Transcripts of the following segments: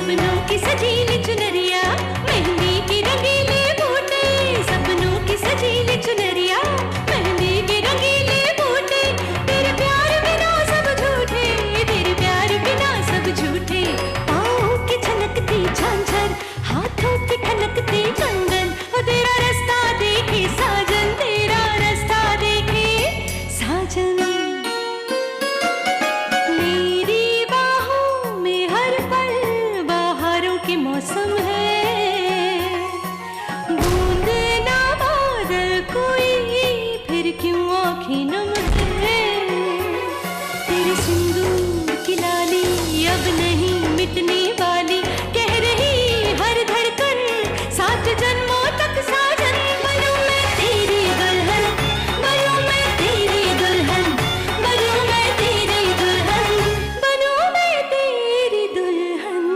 सपनों की सजीली चुनरिया, मेहंदी की रंगीले बूटे, सपनों की सजीली चुनरिया, मेहंदी के रंगीले बूटे, तेरे प्यार बिना सब झूठे, तेरे प्यार बिना सब झूठे, पाँव की छनकती झांझर, हाथों की खनकती कंगन, और तेरा रास्ता देखे साजन, तेरा रास्ता देखे साजन। मेरी बाहों में हर पल बहारों के मौसम है, बूंद ना बादल कोई, फिर क्यों आँखें नम है, तेरे सिंदूर की लाली अब नहीं मिटने वाली, कह रही हर धड़कन सात जन्मों तक साजन। बनूं मैं तेरी दुल्हन, बनूं मैं तेरी दुल्हन, बनूं मैं तेरी दुल्हन, बनूं मैं तेरी दुल्हन।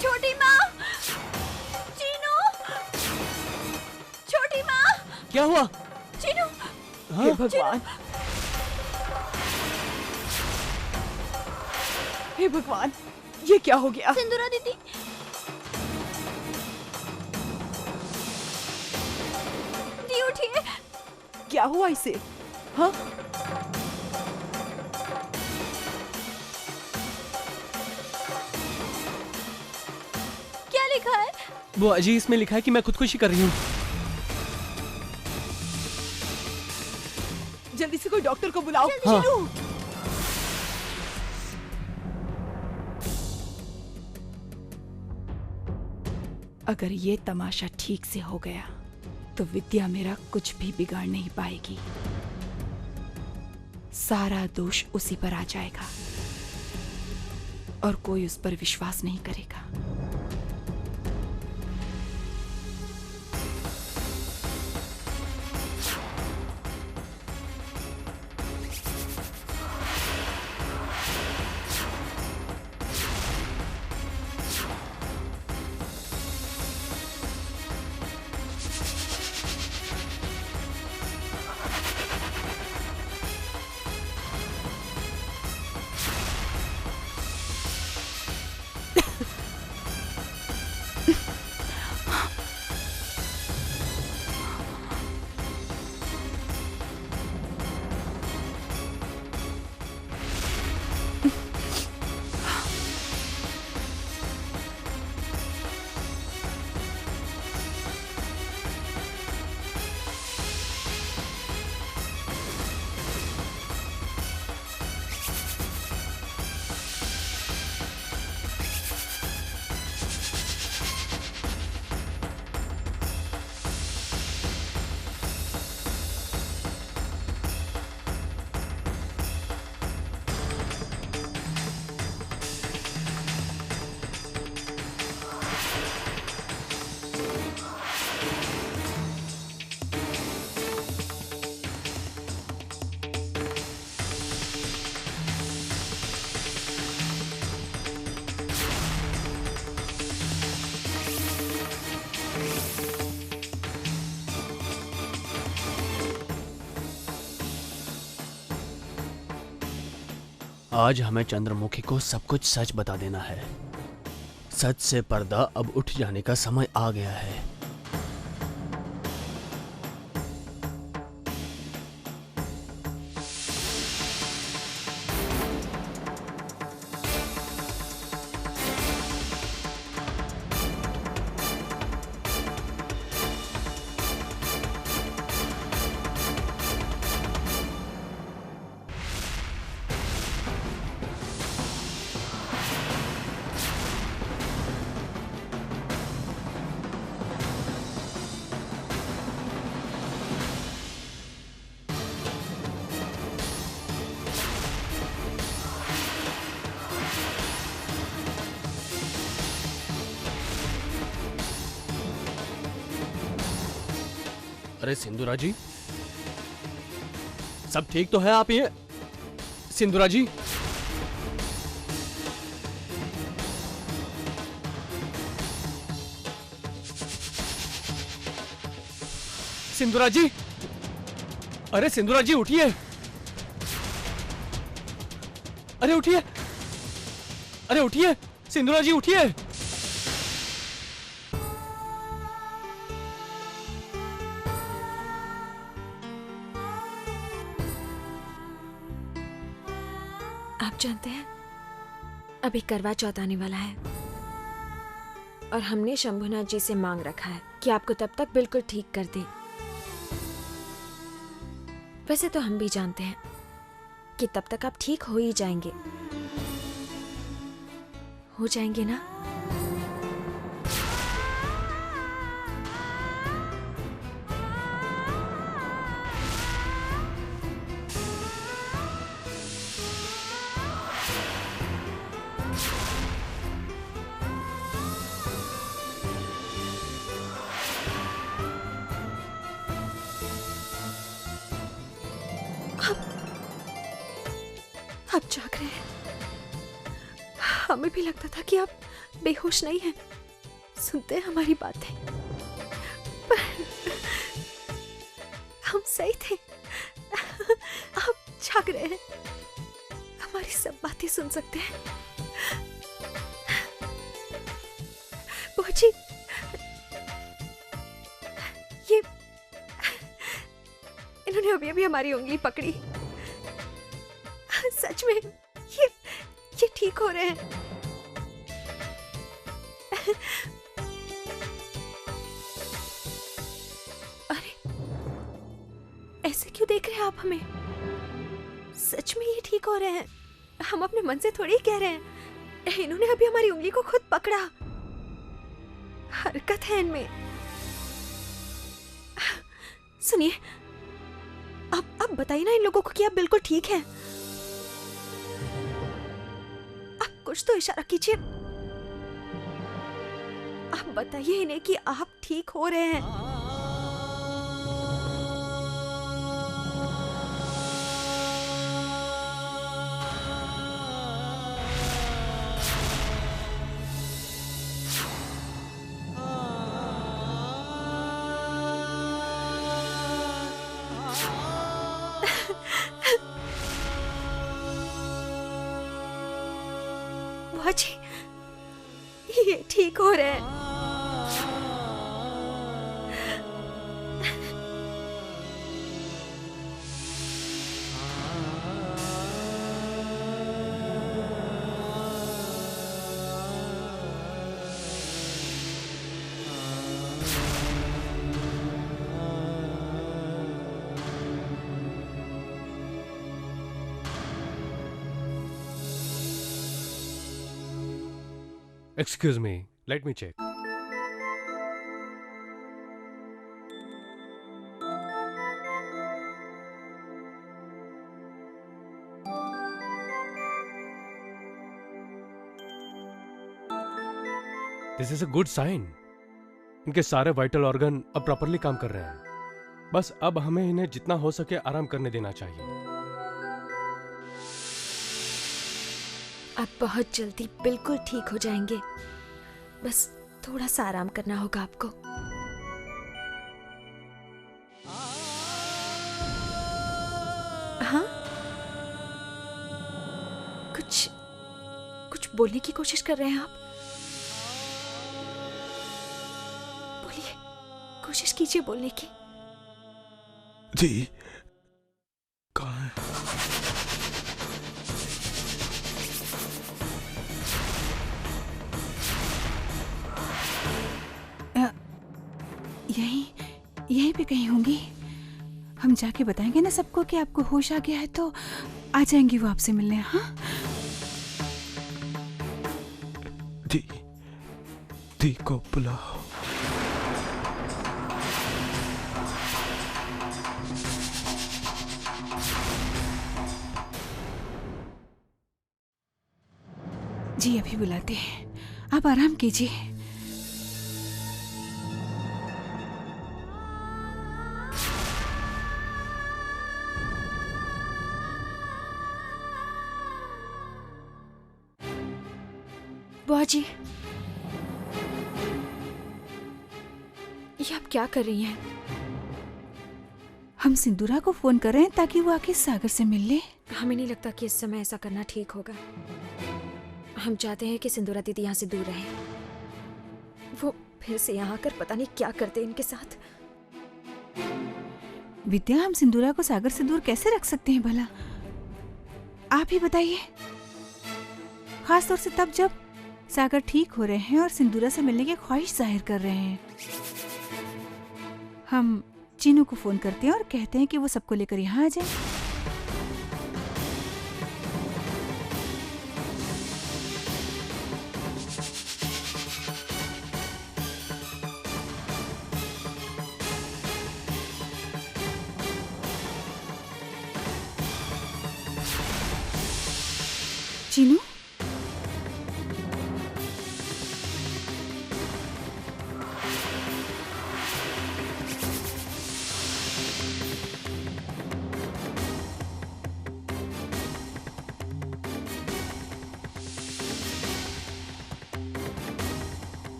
छोटी माँ, चीनू, छोटी माँ, क्या हुआ? चीनू, हे भगवान, हे भगवान, ये क्या हो गया? सिंदूरा दीदी, दी उठिए। क्या हुआ इसे? हाँ? क्या लिखा है? वो अजी, इसमें लिखा है कि मैं खुदकुशी कर रही हूँ। जल्दी से कोई डॉक्टर को बुलाओ। जल्दी हाँ। अगर ये तमाशा ठीक से हो गया तो विद्या मेरा कुछ भी बिगाड़ नहीं पाएगी, सारा दोष उसी पर आ जाएगा और कोई उस पर विश्वास नहीं करेगा। आज हमें चंद्रमुखी को सब कुछ सच बता देना है। सच से पर्दा अब उठ जाने का समय आ गया है। अरे सिंधुरा जी, सब ठीक तो है? आप ये सिंधुरा जी, सिंधुरा जी, अरे सिंधुरा जी उठिए, अरे उठिए, अरे उठिए, सिंधुरा जी उठिए। आप जानते हैं, अभी करवा चौथ आने वाला है और हमने शंभुनाथ जी से मांग रखा है कि आपको तब तक बिल्कुल ठीक कर दे। वैसे तो हम भी जानते हैं कि तब तक आप ठीक हो ही जाएंगे, हो जाएंगे ना? आप जाग रहे हैं। हमें भी लगता था कि आप बेहोश नहीं हैं, सुनते हैं हमारी बातें, पर हम सही थे। आप जाग रहे हैं, हमारी सब बातें सुन सकते हैं। जी, ये इन्होंने अभी अभी हमारी उंगली पकड़ी। सच में ये ठीक हो रहे हैं। अरे ऐसे क्यों देख रहे हैं आप हमें? सच में ये ठीक हो रहे हैं, हम अपने मन से थोड़ी कह रहे हैं। इन्होंने अभी हमारी उंगली को खुद पकड़ा, हरकत है इनमें। सुनिए, अब बताइए ना इन लोगों को कि आप बिल्कुल ठीक हैं। आप कुछ तो इशारा कीजिए, आप बताइए इन्हें कि आप ठीक हो रहे हैं। जी, ये ठीक हो रहे हैं। Excuse me, let me check. This is a good sign. इनके सारे वाइटल ऑर्गन अब प्रॉपरली काम कर रहे हैं। बस अब हमें इन्हें जितना हो सके आराम करने देना चाहिए। आप बहुत जल्दी बिल्कुल ठीक हो जाएंगे, बस थोड़ा सा आराम करना होगा आपको। हाँ, कुछ बोलने की कोशिश कर रहे हैं आप? बोलिए, कोशिश कीजिए बोलने की। जी, कहाँ है? यहीं पे कहीं होंगी। हम जाके बताएंगे ना सबको कि आपको होश आ गया है, तो आ जाएंगी वो आपसे मिलने। हाँ दी को बुलाओ। जी अभी बुलाते हैं, आप आराम कीजिए। जी, ये आप क्या कर रही हैं? हम सिंदूरा को फोन कर रहे हैं ताकि वो आके सागर से मिल ले। हमें नहीं लगता कि इस समय ऐसा करना ठीक होगा। हम चाहते हैं कि सिंदूरा दीदी यहाँ से दूर रहे। वो फिर से यहाँ आकर पता नहीं क्या करते इनके साथ। विद्या, हम सिंदूरा को सागर से दूर कैसे रख सकते हैं भला? आप ही बताइए। खास तौर से तब जब सागर ठीक हो रहे हैं और सिंदूरा से मिलने की ख्वाहिश जाहिर कर रहे हैं। हम चीनू को फोन करते हैं और कहते हैं कि वो सबको लेकर यहाँ आ जाए। चीनू,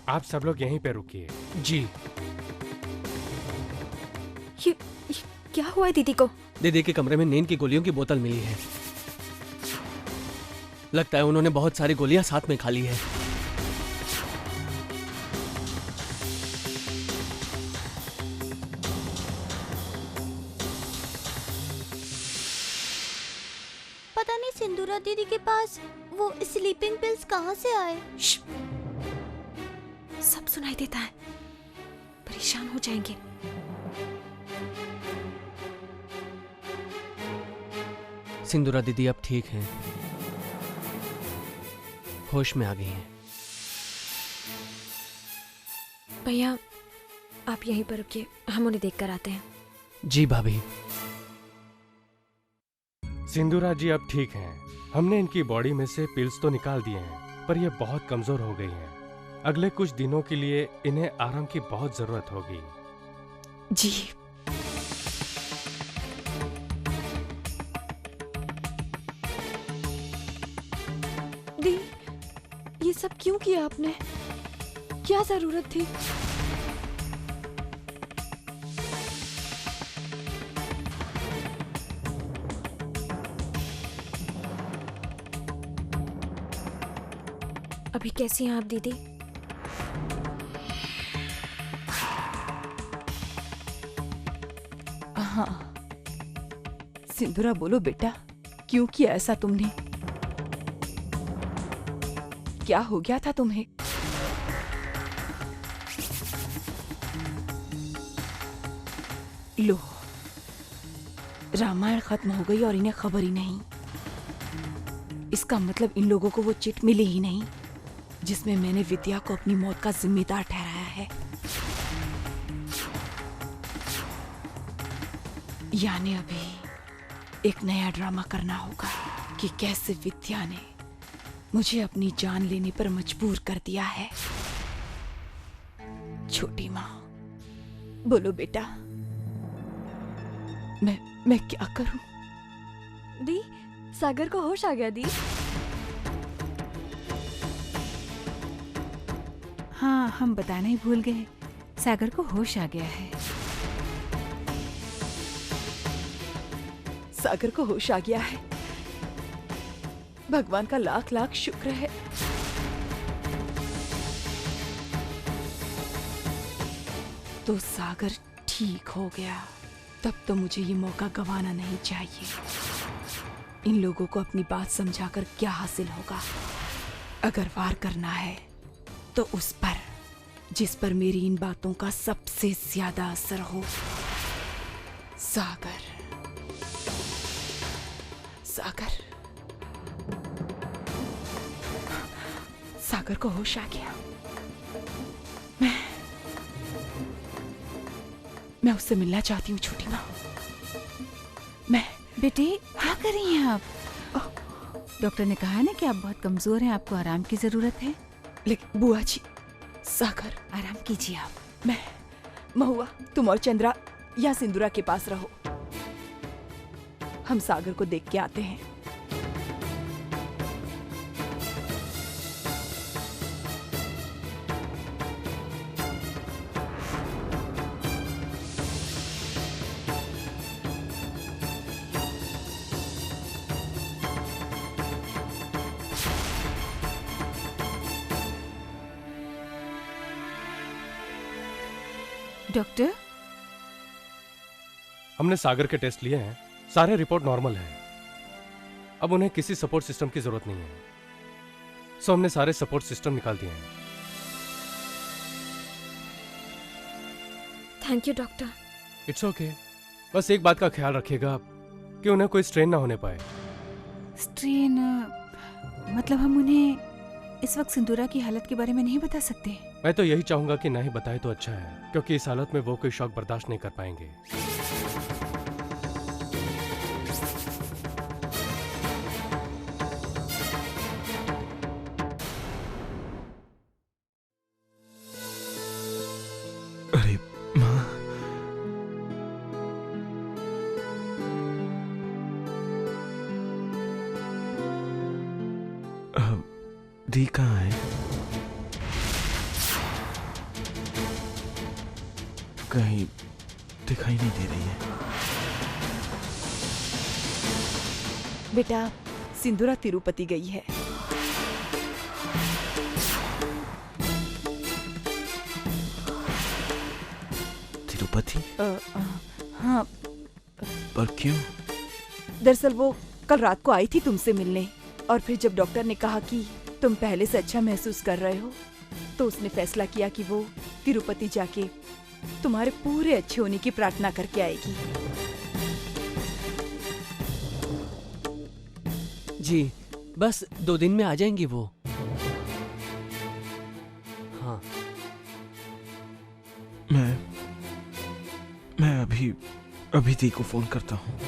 आप सब लोग यहीं पे रुकिए। जी। ये क्या हुआ है दीदी को? दीदी के कमरे में नींद की गोलियों की बोतल मिली है। लगता है उन्होंने बहुत सारी गोलियां साथ में खा ली है। पता नहीं सिंदूरा दीदी के पास वो स्लीपिंग पिल्स कहाँ से आए। सब सुनाई देता है, परेशान हो जाएंगे। सिंदूरा दीदी अब ठीक हैं, होश में आ गई हैं। भैया आप यहीं पर रुकिए, हम उन्हें देख कर आते हैं। जी भाभी। सिंदूरा जी अब ठीक हैं। हमने इनकी बॉडी में से पिल्स तो निकाल दिए हैं, पर ये बहुत कमजोर हो गई हैं। अगले कुछ दिनों के लिए इन्हें आराम की बहुत जरूरत होगी। जी। दी, ये सब क्यों किया आपने? क्या जरूरत थी? अभी कैसी हैं आप दीदी? हाँ सिंदूरा, बोलो बेटा, क्यों किया ऐसा तुमने? क्या हो गया था तुम्हें? लो, रामायण खत्म हो गई और इन्हें खबर ही नहीं। इसका मतलब इन लोगों को वो चिट मिली ही नहीं जिसमें मैंने विद्या को अपनी मौत का जिम्मेदार ठहराया है। यानी अभी एक नया ड्रामा करना होगा कि कैसे विद्या ने मुझे अपनी जान लेने पर मजबूर कर दिया है। छोटी माँ, बोलो बेटा, मैं क्या करूं? दी, सागर को होश आ गया दी। हाँ, हम बताना ही भूल गए, सागर को होश आ गया है। सागर को होश आ गया है, भगवान का लाख लाख शुक्र है। तो सागर ठीक हो गया, तब तो मुझे ये मौका गंवाना नहीं चाहिए। इन लोगों को अपनी बात समझाकर क्या हासिल होगा? अगर वार करना है तो उस पर जिस पर मेरी इन बातों का सबसे ज्यादा असर हो। सागर, सागर, सागर को होश आ गया। मैं उससे मिलना चाहती हूँ छोटी माँ। बेटी, क्या कर रही हैं आप? डॉक्टर ने कहा ना कि आप बहुत कमजोर हैं, आपको आराम की जरूरत है। लेकिन बुआ जी, सागर, आराम कीजिए आप। मैं महुआ, तुम और चंद्रा या सिंदूरा के पास रहो, हम सागर को देख के आते हैं। डॉक्टर, हमने सागर के टेस्ट लिए हैं, सारे रिपोर्ट नॉर्मल हैं। अब उन्हें किसी सपोर्ट सिस्टम की जरूरत नहीं है, सो हमने सारे सपोर्ट सिस्टम निकाल दिए हैं। Thank you doctor. It's okay. बस एक बात का ख्याल रखिएगा कि उन्हें कोई स्ट्रेन ना होने पाए। स्ट्रेन मतलब हम उन्हें इस वक्त सिंदूरा की हालत के बारे में नहीं बता सकते? मैं तो यही चाहूंगा कि ना ही बताए तो अच्छा है, क्योंकि इस हालत में वो कोई शॉक बर्दाश्त नहीं कर पाएंगे। अरे माँ, दी कहाँ है? कहीं दिखाई नहीं दे रही है। बेटा, सिंदूरा तिरुपति गई है। तिरुपति? हाँ, पर क्यों? दरअसल वो कल रात को आई थी तुमसे मिलने, और फिर जब डॉक्टर ने कहा कि तुम पहले से अच्छा महसूस कर रहे हो, तो उसने फैसला किया कि वो तिरुपति जाके तुम्हारे पूरे अच्छे होने की प्रार्थना करके आएगी। जी, बस 2 दिन में आ जाएंगी वो। हाँ। मैं अभी दी को फोन करता हूँ।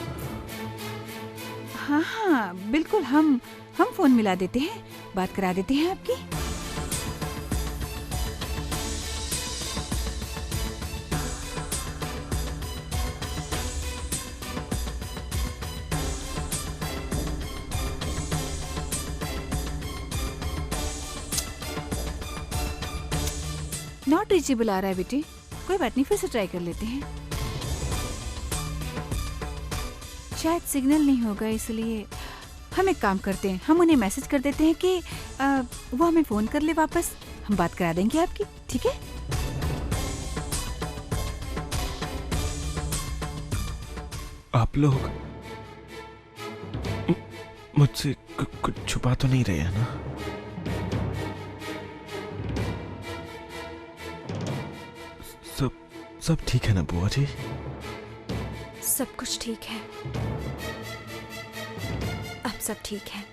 हाँ हाँ बिल्कुल, हम फोन मिला देते हैं, बात करा देते हैं आपकी। नॉट रीचेबल आ रहा है बेटी, कोई बात नहीं, फिर से ट्राई कर लेते हैं। शायद सिग्नल नहीं होगा, इसलिए हम एक काम करते हैं, हम उन्हें मैसेज कर देते हैं कि वो हमें फोन कर ले वापस, हम बात करा देंगे आपकी, ठीक है? आप लोग मुझसे कुछ छुपा तो नहीं रहे हैं ना? सब ठीक है ना बुआ जी? सब कुछ ठीक है, अब सब ठीक है।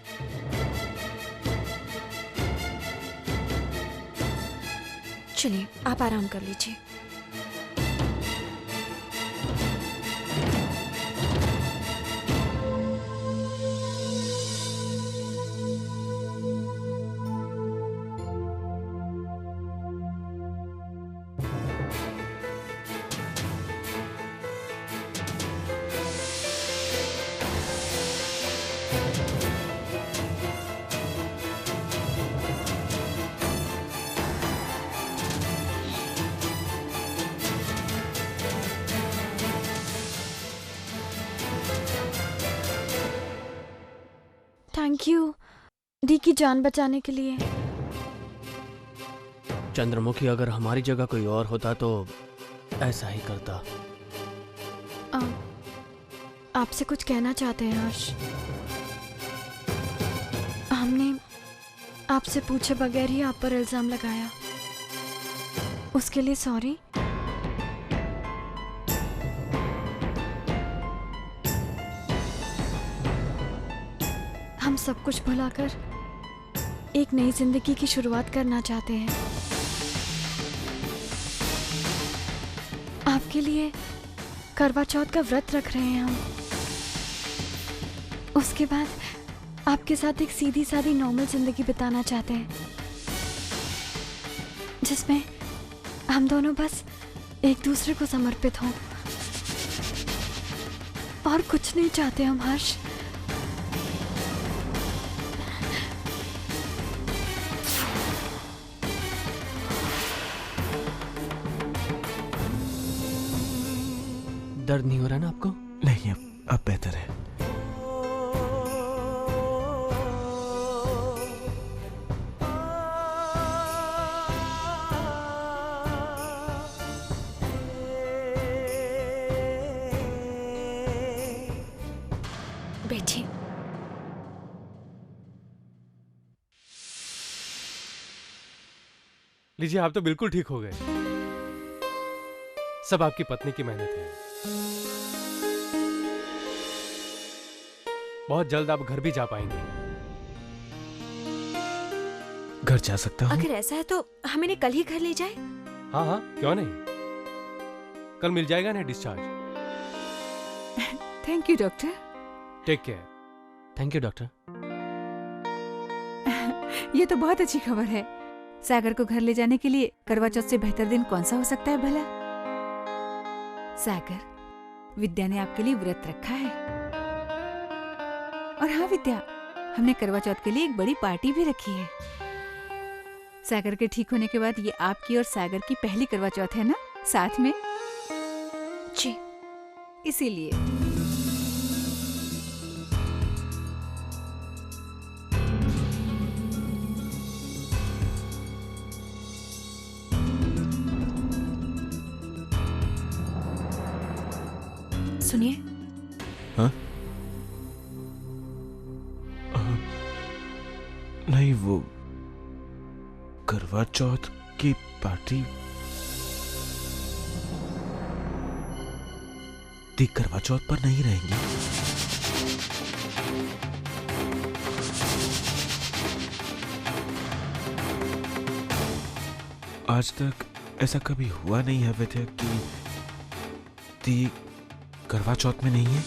चलिए आप आराम कर लीजिए। थैंक यू दी की जान बचाने के लिए। चंद्रमुखी अगर हमारी जगह कोई और होता तो ऐसा ही करता। आपसे कुछ कहना चाहते हैं हर्ष? हमने आपसे पूछे बगैर ही आप पर इल्जाम लगाया, उसके लिए सॉरी। हम सब कुछ भुलाकर एक नई जिंदगी की शुरुआत करना चाहते हैं। आपके लिए करवा चौथ का व्रत रख रहे हैं हम। उसके बाद आपके साथ एक सीधी सादी नॉर्मल जिंदगी बिताना चाहते हैं, जिसमें हम दोनों बस एक दूसरे को समर्पित हों, और कुछ नहीं चाहते हम हर्ष। दर्द नहीं हो रहा ना आपको? नहीं, अब बेहतर है। लीजिए, आप तो बिल्कुल ठीक हो गए। सब आपकी पत्नी की मेहनत है। बहुत जल्द आप घर भी जा पाएंगे। घर जा सकता हूँ? अगर ऐसा है तो हम इन्हें कल ही घर ले जाए। हाँ हाँ, क्यों नहीं। कल मिल जाएगा ना discharge. Thank you doctor. Take care. Thank you doctor. ये तो बहुत अच्छी खबर है। सागर को घर ले जाने के लिए करवा चौथ से बेहतर दिन कौन सा हो सकता है भला? सागर, विद्या ने आपके लिए व्रत रखा है। और हाँ विद्या, हमने करवा चौथ के लिए एक बड़ी पार्टी भी रखी है। सागर के ठीक होने के बाद ये आपकी और सागर की पहली करवा चौथ है ना साथ में? जी। इसीलिए सुनिए, हाँ? नहीं, वो करवा चौथ की पार्टी दी करवा चौथ पर नहीं रहेंगी। आज तक ऐसा कभी हुआ नहीं है विद्या कि दी करवा चौथ में नहीं है।